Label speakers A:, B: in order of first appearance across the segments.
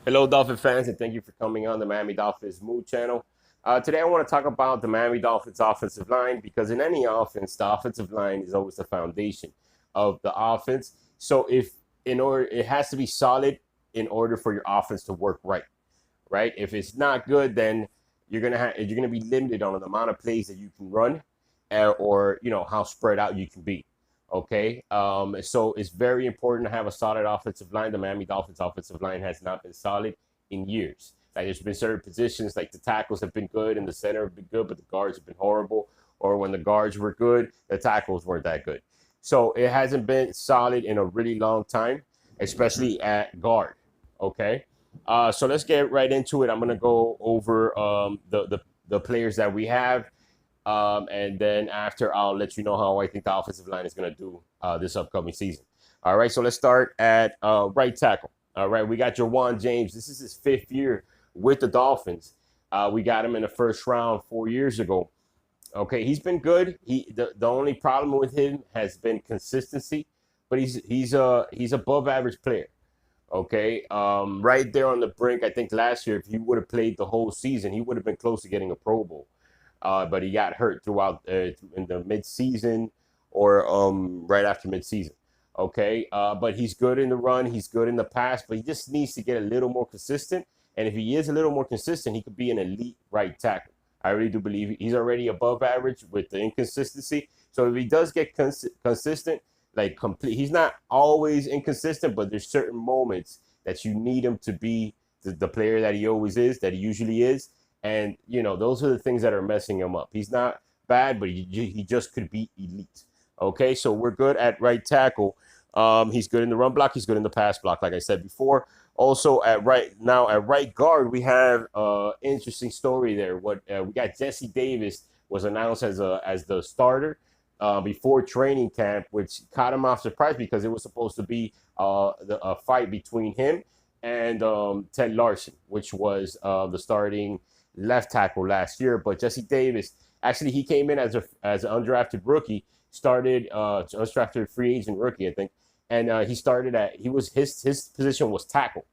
A: Hello, Dolphin fans, and thank you for coming on the Miami Dolphins Mood channel. Today, I want to talk about the Miami Dolphins offensive line because in any offense, the offensive line is always the foundation of the offense. So, if in order, it has to be solid in order for your offense to work right. Right? If it's not good, then you're gonna be limited on the amount of plays that you can run, or how spread out you can be. Okay, so it's very important to have a solid offensive line. The Miami Dolphins offensive line has not been solid in years. Like there's been certain positions, like the tackles have been good and the center have been good, but the guards have been horrible. Or when the guards were good, the tackles weren't that good. So it hasn't been solid in a really long time, especially at guard. Okay, so let's get right into it. I'm gonna go over the players that we have, and then after, I'll let you know how I think the offensive line is going to do this upcoming season. All right, so let's start at right tackle. All right, we got Jawan James. This is his fifth year with the Dolphins. We got him in the first round 4 years ago. Okay, he's been good. The only problem with him has been consistency, but he's above average player. Okay, right there on the brink. I think last year, if he would have played the whole season, he would have been close to getting a Pro Bowl. But he got hurt throughout in the midseason or right after midseason. Okay, but he's good in the run. He's good in the pass, but he just needs to get a little more consistent. And if he is a little more consistent, he could be an elite right tackle. I really do believe he's already above average with the inconsistency. So if he does get consistent, like complete, he's not always inconsistent, but there's certain moments that you need him to be the player that he always is, that he usually is. And, those are the things that are messing him up. He's not bad, but he just could be elite. Okay, so we're good at right tackle. He's good in the run block. He's good in the pass block, like I said before. Also, at right guard, we have interesting story there. We got Jesse Davis was announced as the starter before training camp, which caught him off surprise because it was supposed to be a fight between him and Ted Larson, which was the starting left tackle last year. But Jesse Davis, actually, he came in as an undrafted rookie, started undrafted free agent rookie, I think, and his position was tackle.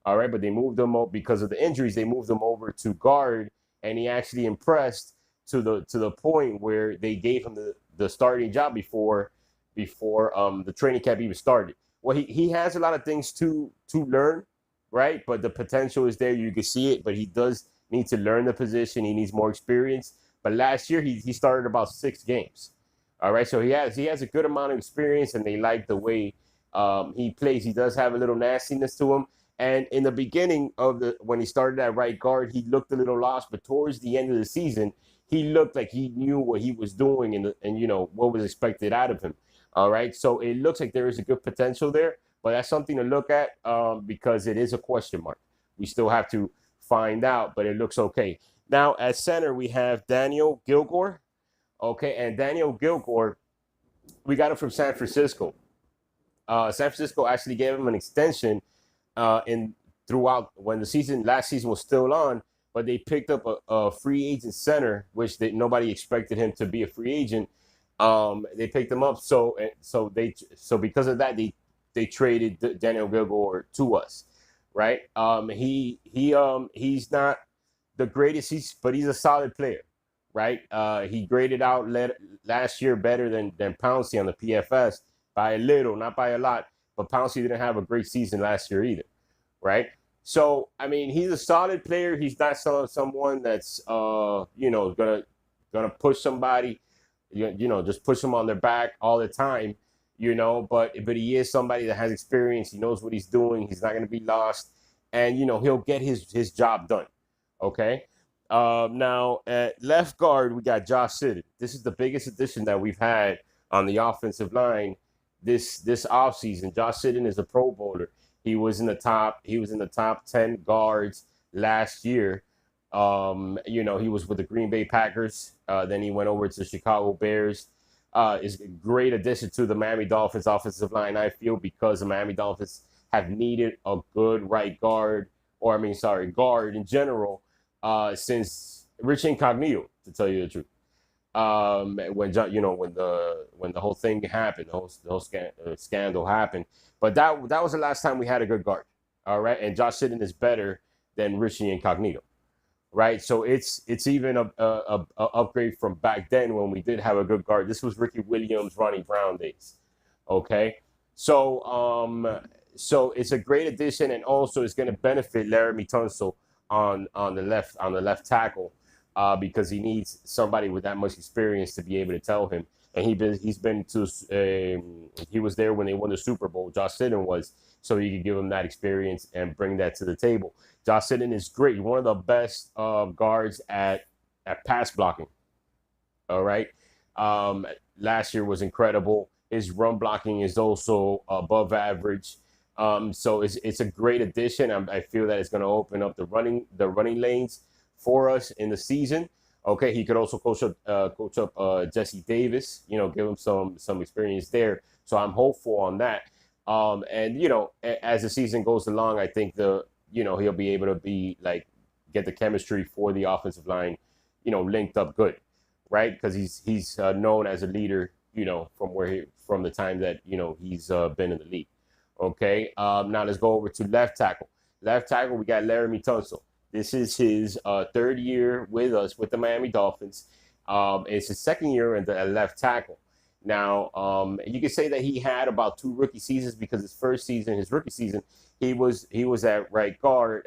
A: All right, but they moved him up because of the injuries. They moved him over to guard, and he actually impressed to the point where they gave him the starting job before the training camp even started. Well, he has a lot of things to learn, right? But the potential is there. You can see it, but he does need to learn the position. He needs more experience. But last year he started about 6 games. All right, so he has a good amount of experience, and they like the way he plays. He does have a little nastiness to him. And in the beginning when he started at right guard, he looked a little lost. But towards the end of the season, he looked like he knew what he was doing and what was expected out of him. All right, so it looks like there is a good potential there, but that's something to look at because it is a question mark. We still have to find out, but it looks okay. Now at center we have Daniel Gilgore. Okay, and Daniel Gilgore, we got him from San Francisco. San Francisco actually gave him an extension in throughout when the last season was still on, but they picked up a free agent center, which nobody expected him to be a free agent. They picked him up, so because of that, they traded Daniel Gilgore to us, right? He's not the greatest, but he's a solid player, right? He graded out last year better than Pouncey on the PFS by a little, not by a lot, but Pouncey didn't have a great season last year either, right? So I mean, he's a solid player. He's not someone that's gonna push somebody, just push them on their back all the time, but he is somebody that has experience. He knows what he's doing. He's not going to be lost, and he'll get his job done. Okay. Now at left guard we got Josh Sitton. This is the biggest addition that we've had on the offensive line this offseason. Josh Sitton is a Pro Bowler. He was in the top 10 guards last year. He was with the Green Bay Packers. Then he went over to the Chicago Bears. Is a great addition to the Miami Dolphins offensive line, I feel, because the Miami Dolphins have needed a good right guard, guard in general, since Rich Incognito, to tell you the truth. When the whole thing happened, the whole scandal happened. But that was the last time we had a good guard. All right, and Josh Sitton is better than Richie Incognito. Right, so it's even a upgrade from back then when we did have a good guard. This was Ricky Williams, Ronnie Brown days. Okay, so so it's a great addition, and also it's going to benefit Laremy Tunsil on the left tackle, because he needs somebody with that much experience to be able to tell him. And he's been to he was there when they won the Super Bowl. Josh Sitton was, so he could give him that experience and bring that to the table. Josh Sitton is great, one of the best guards at pass blocking. All right, last year was incredible. His run blocking is also above average. So it's a great addition. I feel that it's going to open up the running lanes for us in the season. Okay, he could also coach up Jesse Davis. Give him some experience there. So I'm hopeful on that. And as the season goes along, I think he'll be able to get the chemistry for the offensive line, linked up good, right? Because he's known as a leader, from the time that he's been in the league. Okay, now let's go over to left tackle. Left tackle, we got Laremy Tunsil. This is his third year with us with the Miami Dolphins. It's his second year in the left tackle. Now, you could say that he had about 2 rookie seasons, because his rookie season, he was at left guard,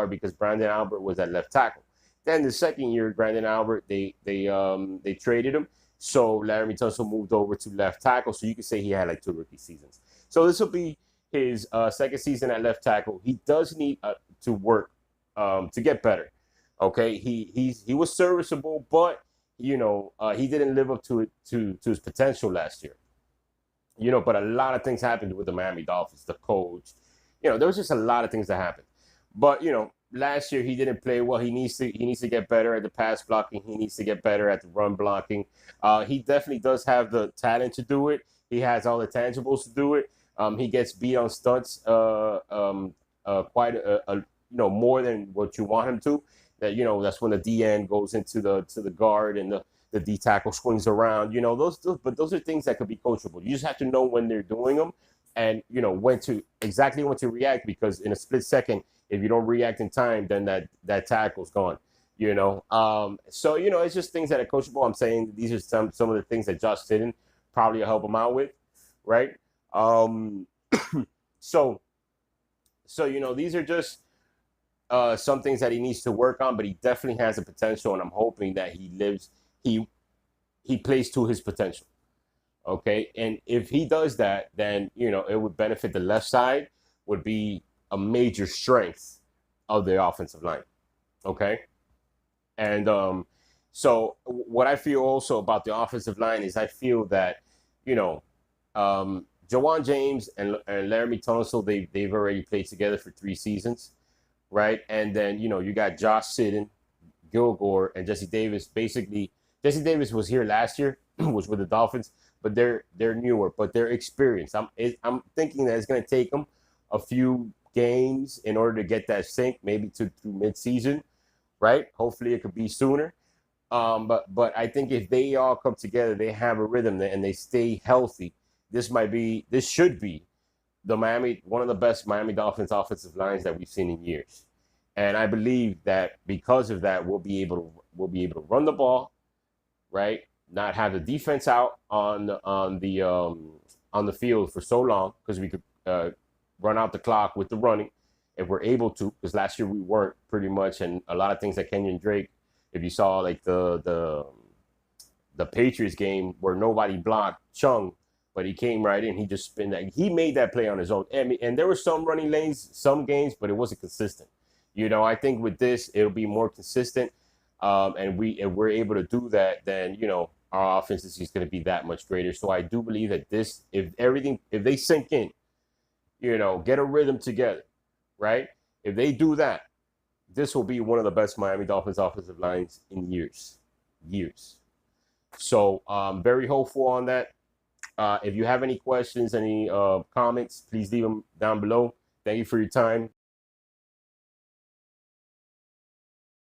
A: because Brandon Albert was at left tackle. Then the second year, Brandon Albert, they traded him. So Laremy Tunsil moved over to left tackle. So you could say he had 2 rookie seasons. So this will be his second season at left tackle. He does need to work to get better. Okay, he was serviceable, but he didn't live up to his potential last year. But a lot of things happened with the Miami Dolphins, the coach. There was just a lot of things that happened. But last year he didn't play well. He needs to get better at the pass blocking. He needs to get better at the run blocking. He definitely does have the talent to do it. He has all the tangibles to do it. He gets beat on stunts quite more than what you want him to. That's when the DN goes into the guard and the D tackle swings around. But those are things that could be coachable. You just have to know when they're doing them, and when to react, because in a split second, if you don't react in time, then that tackle's gone. So it's just things that are coachable. I'm saying these are some of the things that Josh Sitton probably will help him out with, right? So these are just some things that he needs to work on, but he definitely has the potential, and I'm hoping that he plays to his potential. Okay, and if he does that, then it would benefit the left side, would be a major strength of the offensive line. Okay, and so what I feel also about the offensive line is I feel that Jawan James and Laremy Tunsil, they've already played together for 3 seasons. Right, and then you got Josh Sitton, Gilgore, and Jesse Davis. Basically, Jesse Davis was here last year, was with the Dolphins, but they're newer, but they're experienced. I'm thinking that it's going to take them a few games in order to get that sync, maybe through midseason, right? Hopefully, it could be sooner. But I think if they all come together, they have a rhythm and they stay healthy. This should be one of the best Miami Dolphins offensive lines that we've seen in years. And I believe that because of that, we'll be able to run the ball, right? Not have the defense out on the field for so long, because we could run out the clock with the running if we're able to. Because last year we weren't, pretty much, and a lot of things that Kenyon Drake, if you saw the Patriots game where nobody blocked Chung, but he came right in. He just spin that. He made that play on his own. And there were some running lanes, some games, but it wasn't consistent. I think with this, it'll be more consistent. And if we're able to do that, then, our offense is just going to be that much greater. So I do believe that if they sink in, get a rhythm together, right? If they do that, this will be one of the best Miami Dolphins offensive lines in years. So I'm very hopeful on that. If you have any questions, any comments, please leave them down below. Thank you for your time.